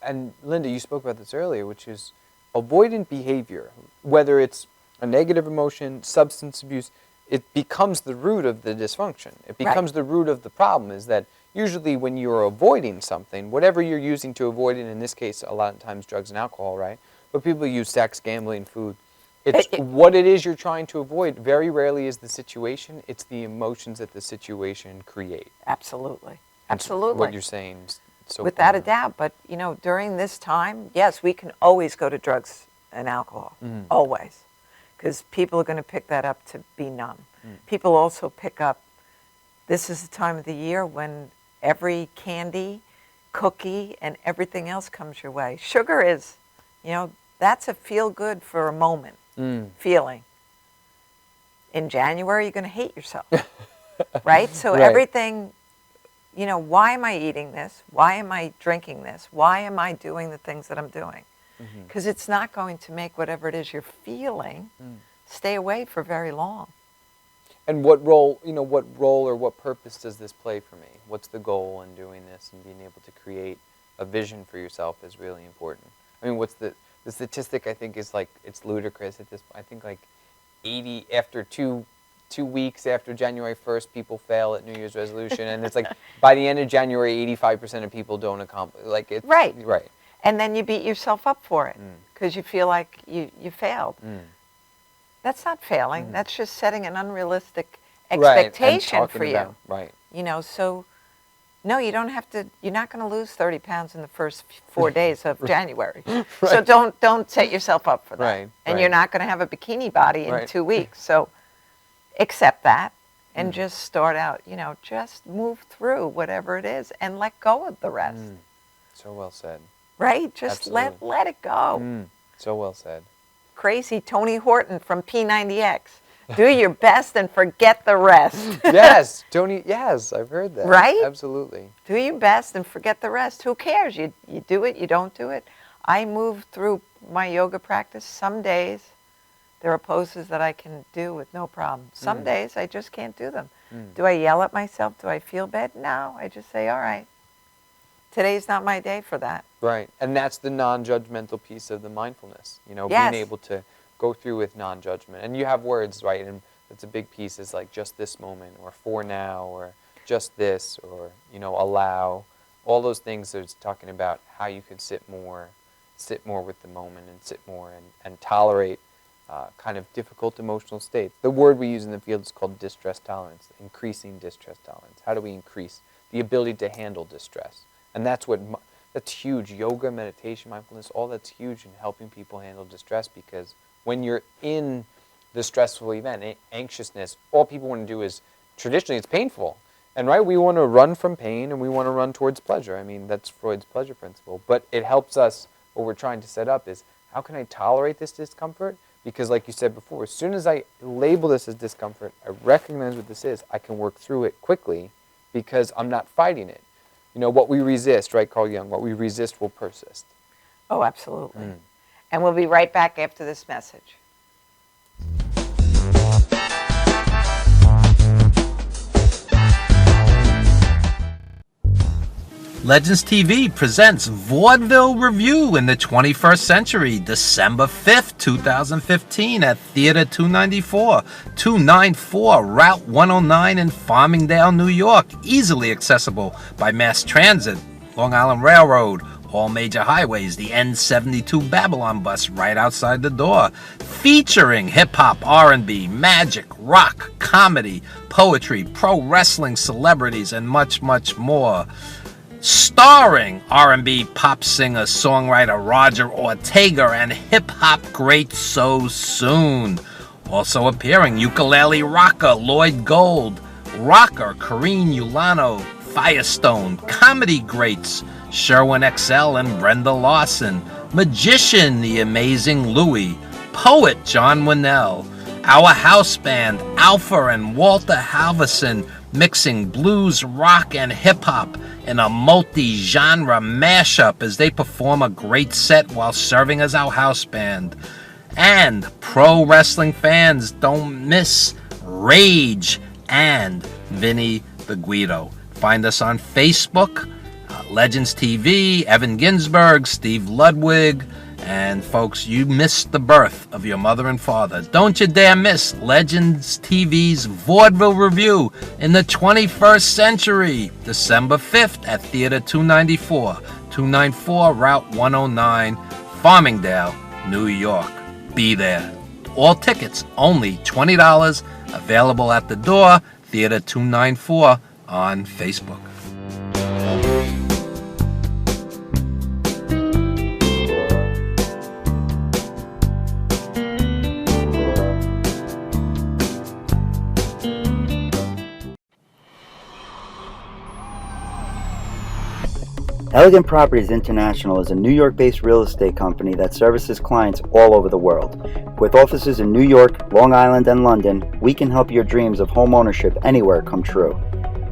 And Linda, you spoke about this earlier, which is avoidant behavior, whether it's a negative emotion, substance abuse, it becomes the root of the dysfunction. It becomes the root of the problem, is that usually when you're avoiding something, whatever you're using to avoid it, in this case, a lot of times drugs and alcohol, right? But people use sex, gambling, food. It's what it is you're trying to avoid. Very rarely is the situation. It's the emotions that the situation create. Absolutely. That's Absolutely. what you're saying is so Without a fundamental. doubt. But, you know, during this time, yes, we can always go to drugs and alcohol. Always. Because people are going to pick that up to be numb. People also pick up, this is the time of the year when every candy, cookie, and everything else comes your way. Sugar is, you know, that's a feel good for a moment feeling. In January, you're going to hate yourself. Right? So everything, you know, why am I eating this? Why am I drinking this? Why am I doing the things that I'm doing? Because it's not going to make whatever it is you're feeling stay away for very long. And what role or what purpose does this play for me? What's the goal in doing this and being able to create a vision for yourself is really important. I mean, what's the statistic I think is like, it's ludicrous at this point. I think like 80 after two weeks after January 1st, people fail at New Year's resolution. And it's like by the end of January, 85% of people don't accomplish. Like it's, Right. Right. And then you beat yourself up for it because you feel like you failed. That's not failing. That's just setting an unrealistic expectation for you. Right. You know, so no, you don't have to. You're not going to lose 30 pounds in the first 4 days of January. So don't set yourself up for that. Right, And right. you're not going to have a bikini body in Right. 2 weeks. So accept that and just start out. You know, just move through whatever it is and let go of the rest. So well said. Right? Just Absolutely. let it go. So well said. Crazy Tony Horton from P90X. Do your best and forget the rest. Yes, Tony. Yes, I've heard that. Right? Absolutely. Do your best and forget the rest. Who cares? You do it, you don't do it. I move through my yoga practice. Some days there are poses that I can do with no problem. Some days I just can't do them. Do I yell at myself? Do I feel bad? No. I just say, all right, today's not my day for that. Right. And that's the non-judgmental piece of the mindfulness. You know, Yes. being able to go through with non-judgment. And you have words, right? And that's a big piece, is like just this moment, or for now, or just this, or, you know, allow. All those things that's talking about how you can sit more with the moment and sit more and tolerate kind of difficult emotional states. The word we use in the field is called distress tolerance, increasing distress tolerance. How do we increase the ability to handle distress? And that's huge. Yoga, meditation, mindfulness, all that's huge in helping people handle distress, because when you're in the stressful event, anxiousness. All people want to do is, traditionally, it's painful. And right, we want to run from pain and we want to run towards pleasure. I mean, that's Freud's pleasure principle. But it helps us, what we're trying to set up is, how can I tolerate this discomfort? Because like you said before, as soon as I label this as discomfort, I recognize what this is, I can work through it quickly because I'm not fighting it. You know, what we resist, right, Carl Jung, what we resist will persist. Oh, absolutely. And we'll be right back after this message. Legends TV presents Vaudeville Review in the 21st Century, December 5th, 2015 at Theater 294 Route 109 in Farmingdale, New York. Easily accessible by mass transit, Long Island Railroad, all major highways, the N72 Babylon bus right outside the door. Featuring hip-hop, R&B, magic, rock, comedy, poetry, pro wrestling celebrities, and much, much more. Starring R&B pop singer, songwriter Roger Ortega and hip-hop great So Soon. Also appearing ukulele rocker Lloyd Gold, rocker Kareen Ulano, Firestone, comedy greats Sherwin XL and Brenda Lawson, magician the amazing Louie, poet John Winnell, our house band Alpha and Walter Halverson, mixing blues, rock, and hip-hop in a multi-genre mashup as they perform a great set while serving as our house band. And pro wrestling fans don't miss Rage and Vinny the Guido. Find us on Facebook, Legends TV, Evan Ginsberg, Steve Ludwig, and folks, you missed the birth of your mother and father. Don't you dare miss Legends TV's Vaudeville Review in the 21st Century, December 5th at Theater 294 Route 109, Farmingdale, New York. Be there. All tickets only $20, available at the door, Theater 294 on Facebook. Elegant Properties International is a New York-based real estate company that services clients all over the world. With offices in New York, Long Island, and London, we can help your dreams of home ownership anywhere come true.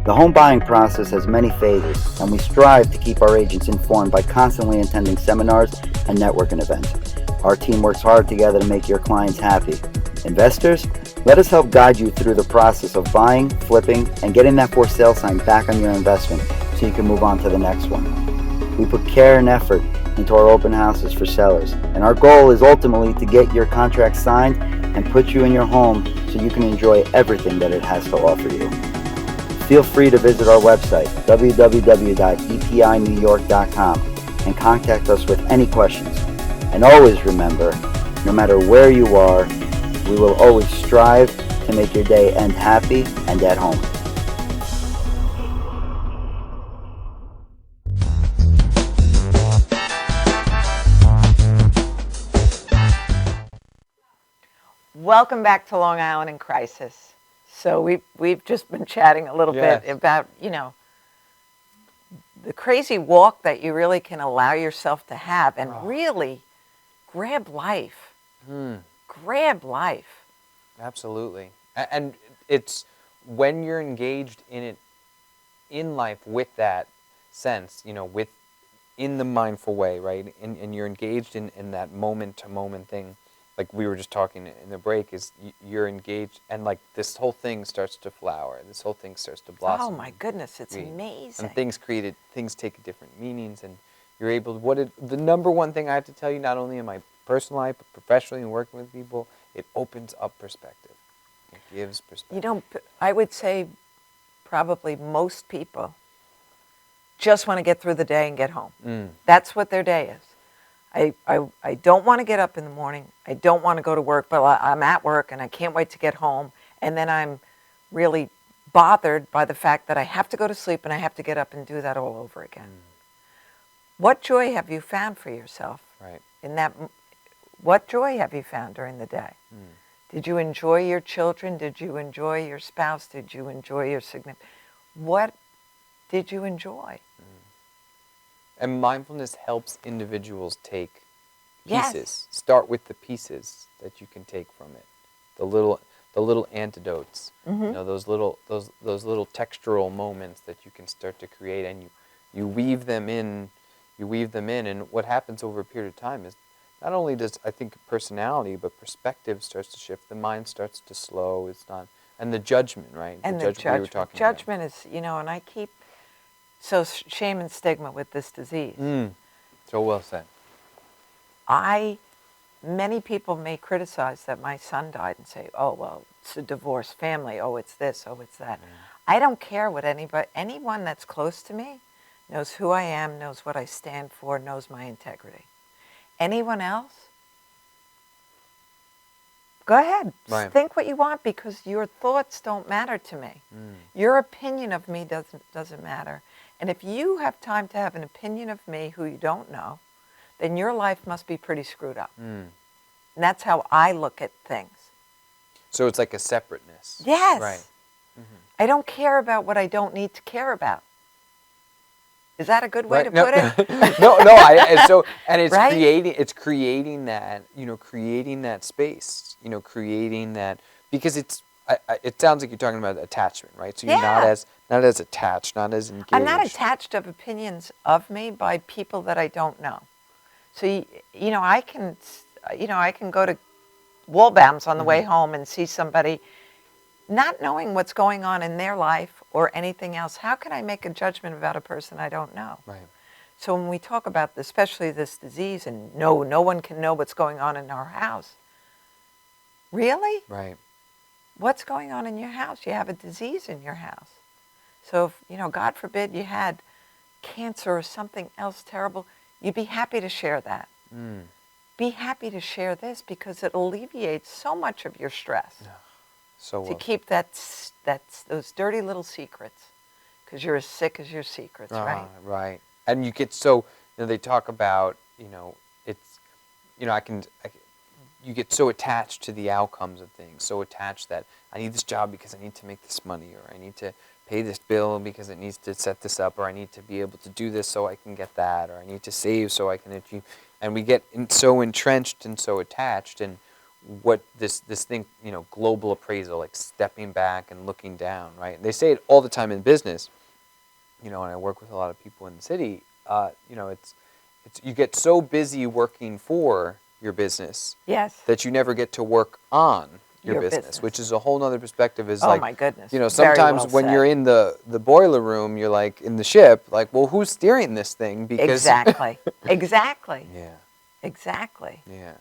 The home buying process has many phases, and we strive to keep our agents informed by constantly attending seminars and networking events. Our team works hard together to make your clients happy. Investors, let us help guide you through the process of buying, flipping, and getting that for sale sign back on your investment so you can move on to the next one. We put care and effort into our open houses for sellers, and our goal is ultimately to get your contract signed and put you in your home so you can enjoy everything that it has to offer you. Feel free to visit our website, www.epinewyork.com, and contact us with any questions. And always remember, no matter where you are, we will always strive to make your day end happy and at home. Welcome back to Long Island in Crisis. So we've just been chatting a little bit about, you know, the crazy walk that you really can allow yourself to have and really grab life. Grab life. Absolutely. And it's when you're engaged in it, in life with that sense, you know, in the mindful way, right? And you're engaged in that moment-to-moment thing. Like we were just talking in the break, is you're engaged, and like this whole thing starts to flower. This whole thing starts to blossom. Oh my goodness, it's amazing. And things take different meanings, and you're able to, the number one thing I have to tell you, not only in my personal life, but professionally and working with people, it opens up perspective. It gives perspective. You know, I would say probably most people just want to get through the day and get home. That's what their day is. I don't want to get up in the morning. I don't want to go to work, but I'm at work and I can't wait to get home. And then I'm really bothered by the fact that I have to go to sleep and I have to get up and do that all over again. What joy have you found for yourself in that? What joy have you found during the day? Did you enjoy your children? Did you enjoy your spouse? Did you enjoy your significant? What did you enjoy? And mindfulness helps individuals take Yes. pieces. Start with the pieces that you can take from it. The little antidotes. You know, those little textural moments that you can start to create, and you weave them in. And what happens over a period of time is not only does, I think, personality, but perspective starts to shift. The mind starts to slow. It's not, and the judgment, right? And the judgment we were talking about. judgment is, you know, and I keep, so shame and stigma with this disease. So well said. Many people may criticize that my son died and say, oh, well, it's a divorced family. Oh, it's this. Oh, it's that. I don't care what anyone that's close to me knows who I am, knows what I stand for, knows my integrity. Anyone else? Go ahead. Right. Think what you want, because your thoughts don't matter to me. Your opinion of me doesn't matter. And if you have time to have an opinion of me who you don't know, then your life must be pretty screwed up. And that's how I look at things. So it's like a separateness. Yes. Right. I don't care about what I don't need to care about. Is that a good way to No, put it? no. And it's Right? creating that, creating that space, creating that, because it sounds like you're talking about attachment, right? So you're not as attached, not as engaged. I'm not attached of opinions of me by people that I don't know. So I can go to Wallbaum's on the way home and see somebody not knowing what's going on in their life or anything else. How can I make a judgment about a person I don't know? Right. So when we talk about especially this disease, and no one can know what's going on in our house. Really? Right. What's going on in your house? You have a disease in your house. So if, God forbid you had cancer or something else terrible, you'd be happy to share that. Be happy to share this, because it alleviates so much of your stress. So to keep those dirty little secrets, because you're as sick as your secrets, right? Right. And you get so, they talk about, it's, you get so attached to the outcomes of things, so attached that I need this job because I need to make this money, or I need to pay this bill because it needs to set this up, or I need to be able to do this so I can get that, or I need to save so I can achieve. And we get so entrenched and so attached, and what this thing, global appraisal, like stepping back and looking down, right? They say it all the time in business, and I work with a lot of people in the city, it's you get so busy working for your business that you never get to work on your business, which is a whole nother perspective. Is my goodness. Sometimes when you're in the boiler room, you're like in the ship, like, well, who's steering this thing? Because Exactly. Exactly. Yeah. Exactly. Yeah.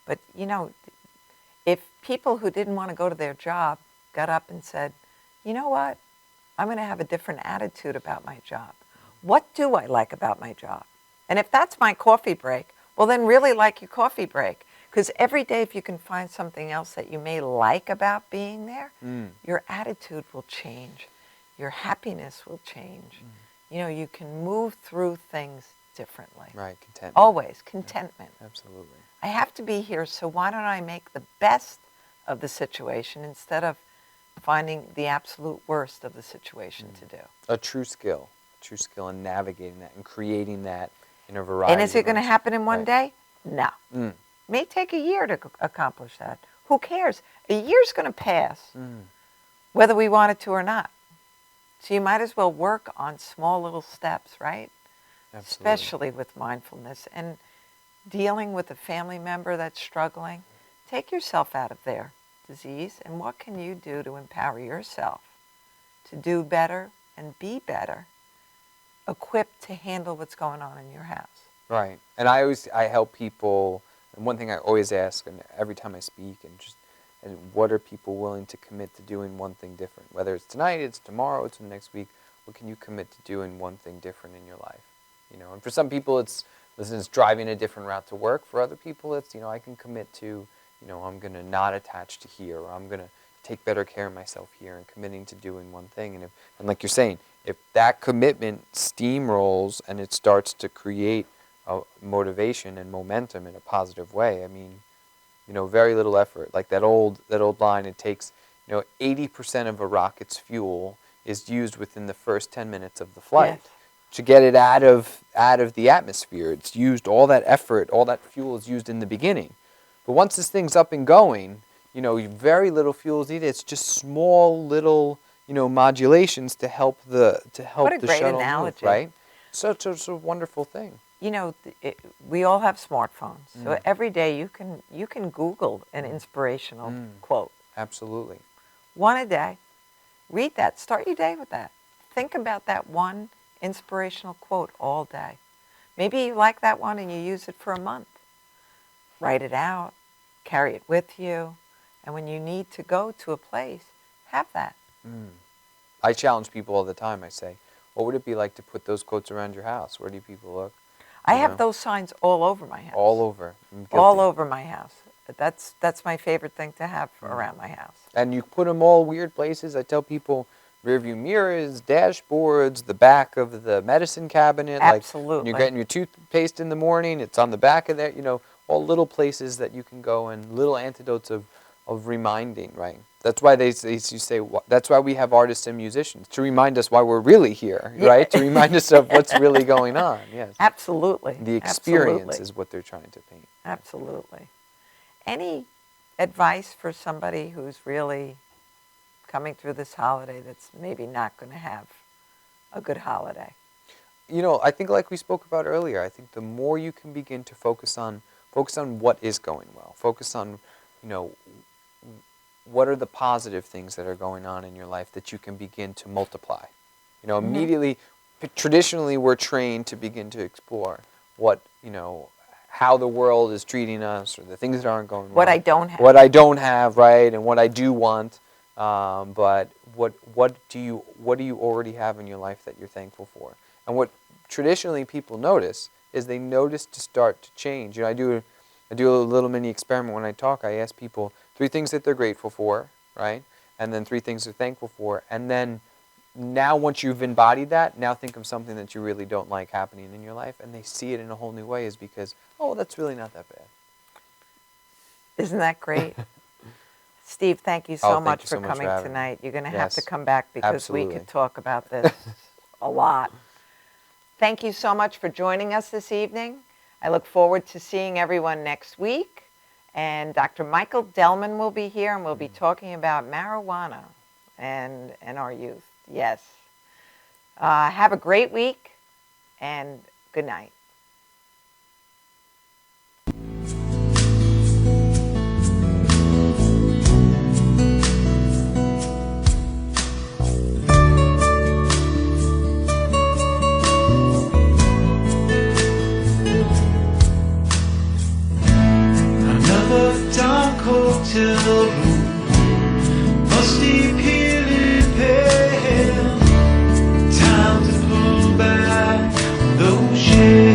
But, if people who didn't want to go to their job got up and said, you know what, I'm going to have a different attitude about my job. What do I like about my job? And if that's my coffee break, well, then really like your coffee break. Because every day, if you can find something else that you may like about being there, your attitude will change. Your happiness will change. You can move through things differently. Right, contentment. Always, contentment. Yeah, absolutely. I have to be here, so why don't I make the best of the situation instead of finding the absolute worst of the situation to do? A true skill in navigating that and creating that in a variety. And is it going to happen in one day? No. Mm. May take a year to accomplish that. Who cares? A year's going to pass, whether we want it to or not. So you might as well work on small little steps, right? Absolutely. Especially with mindfulness and dealing with a family member that's struggling. Take yourself out of their disease, and what can you do to empower yourself to do better and be better, equipped to handle what's going on in your house? Right. And I help people, and one thing I always ask, and every time I speak, and what are people willing to commit to doing one thing different? Whether it's tonight, it's tomorrow, it's the next week, what can you commit to doing one thing different in your life? And for some people it's driving a different route to work. For other people it's, I can commit to, I'm going to not attach to here, or I'm going to take better care of myself here, and committing to doing one thing. And like you're saying, if that commitment steamrolls and it starts to create a motivation and momentum in a positive way, very little effort. Like that old line, it takes 80% of a rocket's fuel is used within the first 10 minutes of the flight. Yes. To get it out of the atmosphere. It's used, all that effort, all that fuel is used in the beginning. But once this thing's up and going, very little fuel is needed. It's just small little, modulations to help the What a great shuttle analogy. move, right? So it's a wonderful thing. We all have smartphones, so Mm. every day you can Google an inspirational quote. Absolutely. One a day. Read that. Start your day with that. Think about that one inspirational quote all day. Maybe you like that one and you use it for a month. Write it out. Carry it with you. And when you need to go to a place, have that. I challenge people all the time. I say, what would it be like to put those quotes around your house? Where do people look? I have those signs all over my house. All over. All over my house. That's my favorite thing to have around my house. And you put them all weird places. I tell people, rearview mirrors, dashboards, the back of the medicine cabinet. Absolutely. Like when you're getting your toothpaste in the morning, it's on the back of there. All little places that you can go and little antidotes of reminding, right? That's why you say, that's why we have artists and musicians, to remind us why we're really here, right? To remind us of what's really going on, yes. Absolutely. The experience Absolutely. is what they're trying to paint. Absolutely. Any advice for somebody who's really coming through this holiday that's maybe not going to have a good holiday? I think like we spoke about earlier, I think the more you can begin to focus on what is going well, focus on, what are the positive things that are going on in your life that you can begin to multiply. Immediately, traditionally we're trained to begin to explore what, how the world is treating us or the things that aren't going well. What I don't have. What I don't have, right, and what I do want. But what do you already have in your life that you're thankful for? And what traditionally people notice is they notice to start to change. I do a little mini experiment when I talk. I ask people 3 things that they're grateful for, right? And then 3 things they're thankful for. And then now once you've embodied that, now think of something that you really don't like happening in your life, and they see it in a whole new way is because, oh, that's really not that bad. Isn't that great? Steve, thank you so much for much coming for having tonight. me. You're going to Yes. have to come back because Absolutely. we could talk about this a lot. Thank you so much for joining us this evening. I look forward to seeing everyone next week. And Dr. Michael Delman will be here, and we'll be talking about marijuana and our youth. Yes. Have a great week, and good night. Dark hotel room, musty peeling pale. Time to pull back those shades.